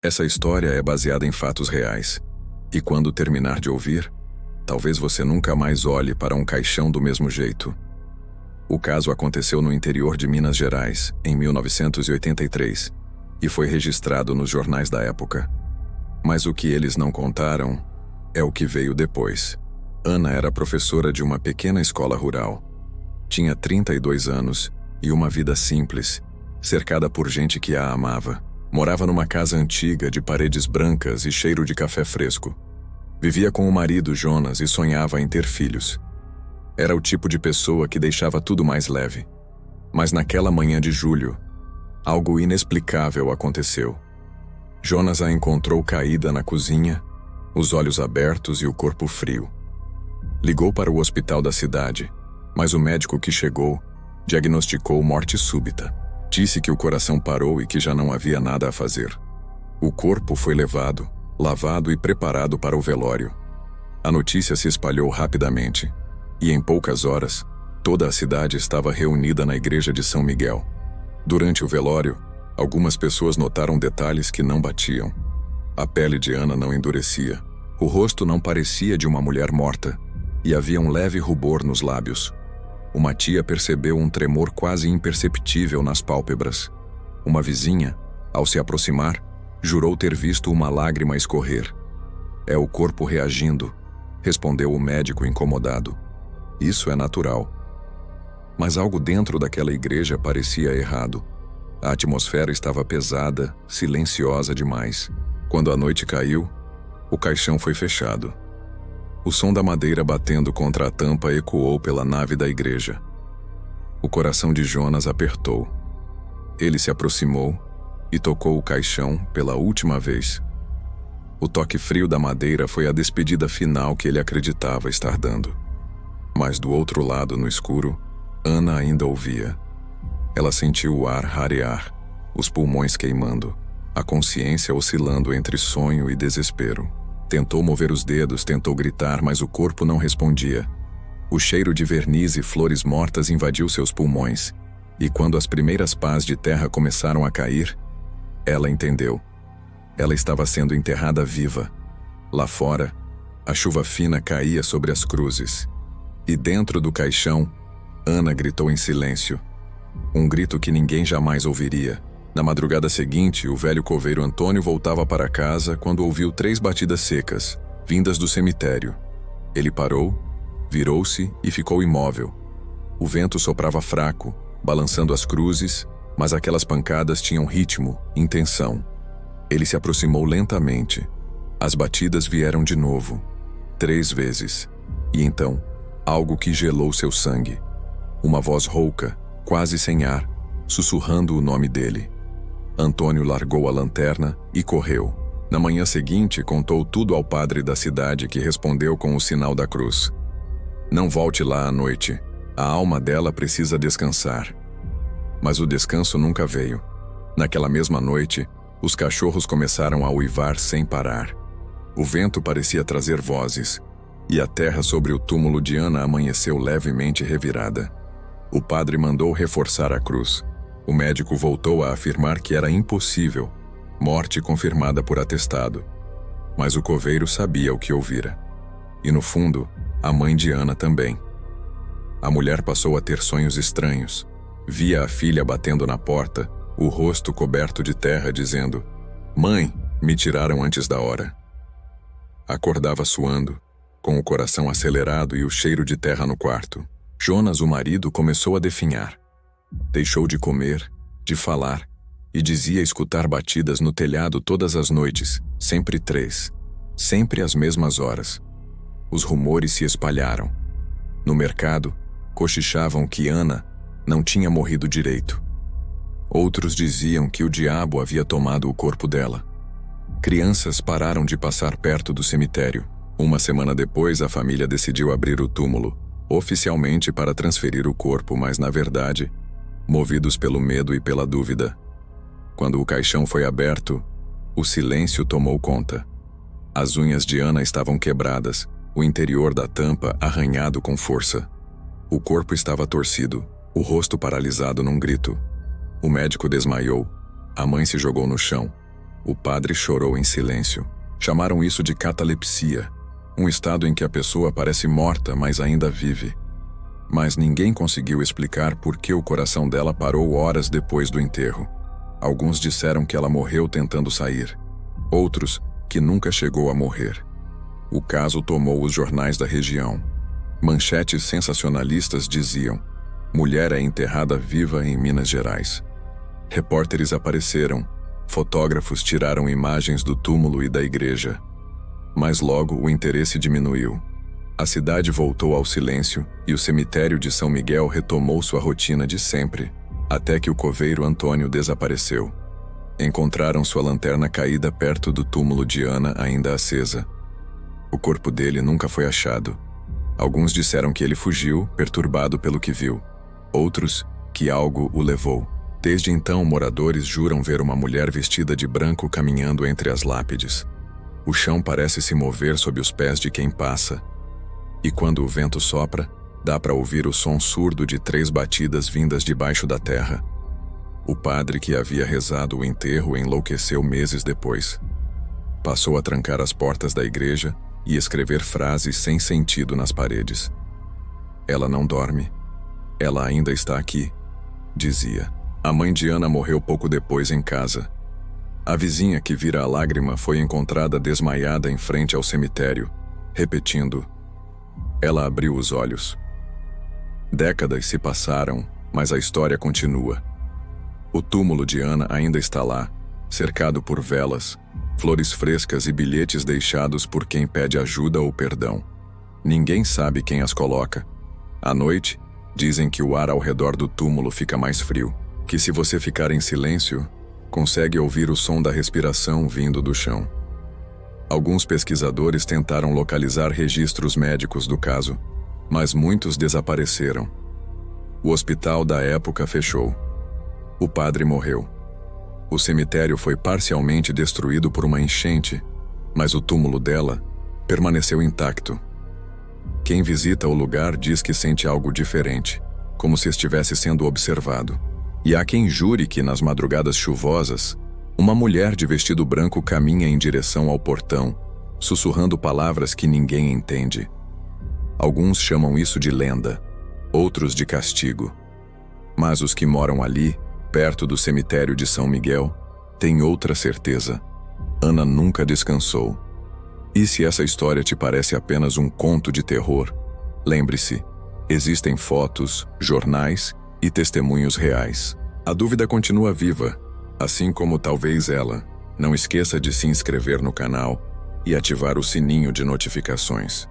Essa história é baseada em fatos reais. E quando terminar de ouvir, talvez você nunca mais olhe para um caixão do mesmo jeito. O caso aconteceu no interior de Minas Gerais, em 1983, e foi registrado nos jornais da época. Mas o que eles não contaram é o que veio depois. Ana era professora de uma pequena escola rural. Tinha 32 anos e uma vida simples, cercada por gente que a amava. Morava numa casa antiga de paredes brancas e cheiro de café fresco. Vivia com o marido Jonas e sonhava em ter filhos. Era o tipo de pessoa que deixava tudo mais leve. Mas naquela manhã de julho, algo inexplicável aconteceu. Jonas a encontrou caída na cozinha, os olhos abertos e o corpo frio. Ligou para o hospital da cidade, mas o médico que chegou diagnosticou morte súbita. Disse que o coração parou e que já não havia nada a fazer. O corpo foi levado, lavado e preparado para o velório. A notícia se espalhou rapidamente, e em poucas horas, toda a cidade estava reunida na igreja de São Miguel. Durante o velório, algumas pessoas notaram detalhes que não batiam. A pele de Ana não endurecia, o rosto não parecia de uma mulher morta, e havia um leve rubor nos lábios. Uma tia percebeu um tremor quase imperceptível nas pálpebras. Uma vizinha, ao se aproximar, jurou ter visto uma lágrima escorrer. É o corpo reagindo, respondeu o médico incomodado. Isso é natural. Mas algo dentro daquela igreja parecia errado. A atmosfera estava pesada, silenciosa demais. Quando a noite caiu, o caixão foi fechado. O som da madeira batendo contra a tampa ecoou pela nave da igreja. O coração de Jonas apertou. Ele se aproximou e tocou o caixão pela última vez. O toque frio da madeira foi a despedida final que ele acreditava estar dando. Mas do outro lado, no escuro, Ana ainda ouvia. Ela sentiu o ar rarear, os pulmões queimando, a consciência oscilando entre sonho e desespero. Tentou mover os dedos, tentou gritar, mas o corpo não respondia. O cheiro de verniz e flores mortas invadiu seus pulmões, e quando as primeiras pás de terra começaram a cair, ela entendeu. Ela estava sendo enterrada viva. Lá fora, a chuva fina caía sobre as cruzes. E dentro do caixão, Ana gritou em silêncio. Um grito que ninguém jamais ouviria. Na madrugada seguinte, o velho coveiro Antônio voltava para casa quando ouviu 3 batidas secas, vindas do cemitério. Ele parou, virou-se e ficou imóvel. O vento soprava fraco, balançando as cruzes, mas aquelas pancadas tinham ritmo, intenção. Ele se aproximou lentamente. As batidas vieram de novo, 3 vezes. E então, algo que gelou seu sangue. Uma voz rouca, quase sem ar, sussurrando o nome dele. Antônio largou a lanterna e correu. Na manhã seguinte, contou tudo ao padre da cidade, que respondeu com o sinal da cruz. Não volte lá à noite. A alma dela precisa descansar. Mas o descanso nunca veio. Naquela mesma noite, os cachorros começaram a uivar sem parar. O vento parecia trazer vozes, e a terra sobre o túmulo de Ana amanheceu levemente revirada. O padre mandou reforçar a cruz. O médico voltou a afirmar que era impossível, morte confirmada por atestado. Mas o coveiro sabia o que ouvira. E no fundo, a mãe de Ana também. A mulher passou a ter sonhos estranhos. Via a filha batendo na porta, o rosto coberto de terra, dizendo: "Mãe, me tiraram antes da hora." Acordava suando, com o coração acelerado e o cheiro de terra no quarto. Jonas, o marido, começou a definhar. Deixou de comer, de falar, e dizia escutar batidas no telhado todas as noites, sempre 3, sempre às mesmas horas. Os rumores se espalharam. No mercado, cochichavam que Ana não tinha morrido direito. Outros diziam que o diabo havia tomado o corpo dela. Crianças pararam de passar perto do cemitério. Uma semana depois, a família decidiu abrir o túmulo, oficialmente para transferir o corpo, mas na verdade, movidos pelo medo e pela dúvida. Quando o caixão foi aberto, o silêncio tomou conta. As unhas de Ana estavam quebradas, o interior da tampa arranhado com força. O corpo estava torcido, o rosto paralisado num grito. O médico desmaiou, a mãe se jogou no chão. O padre chorou em silêncio. Chamaram isso de catalepsia, um estado em que a pessoa parece morta, mas ainda vive. Mas ninguém conseguiu explicar por que o coração dela parou horas depois do enterro. Alguns disseram que ela morreu tentando sair. Outros, que nunca chegou a morrer. O caso tomou os jornais da região. Manchetes sensacionalistas diziam: mulher é enterrada viva em Minas Gerais. Repórteres apareceram. Fotógrafos tiraram imagens do túmulo e da igreja. Mas logo o interesse diminuiu. A cidade voltou ao silêncio e o cemitério de São Miguel retomou sua rotina de sempre, até que o coveiro Antônio desapareceu. Encontraram sua lanterna caída perto do túmulo de Ana, ainda acesa. O corpo dele nunca foi achado. Alguns disseram que ele fugiu, perturbado pelo que viu. Outros, que algo o levou. Desde então, moradores juram ver uma mulher vestida de branco caminhando entre as lápides. O chão parece se mover sob os pés de quem passa. E quando o vento sopra, dá para ouvir o som surdo de 3 batidas vindas debaixo da terra. O padre que havia rezado o enterro enlouqueceu meses depois. Passou a trancar as portas da igreja e escrever frases sem sentido nas paredes. Ela não dorme. Ela ainda está aqui, dizia. A mãe de Ana morreu pouco depois em casa. A vizinha que vira a lágrima foi encontrada desmaiada em frente ao cemitério, repetindo. Ela abriu os olhos. Décadas se passaram, mas a história continua. O túmulo de Ana ainda está lá, cercado por velas, flores frescas e bilhetes deixados por quem pede ajuda ou perdão. Ninguém sabe quem as coloca. À noite, dizem que o ar ao redor do túmulo fica mais frio, que se você ficar em silêncio, consegue ouvir o som da respiração vindo do chão. Alguns pesquisadores tentaram localizar registros médicos do caso, mas muitos desapareceram. O hospital da época fechou. O padre morreu. O cemitério foi parcialmente destruído por uma enchente, mas o túmulo dela permaneceu intacto. Quem visita o lugar diz que sente algo diferente, como se estivesse sendo observado. E há quem jure que, nas madrugadas chuvosas, uma mulher de vestido branco caminha em direção ao portão, sussurrando palavras que ninguém entende. Alguns chamam isso de lenda, outros de castigo. Mas os que moram ali, perto do cemitério de São Miguel, têm outra certeza. Ana nunca descansou. E se essa história te parece apenas um conto de terror, lembre-se, existem fotos, jornais e testemunhos reais. A dúvida continua viva, assim como talvez ela. Não esqueça de se inscrever no canal e ativar o sininho de notificações.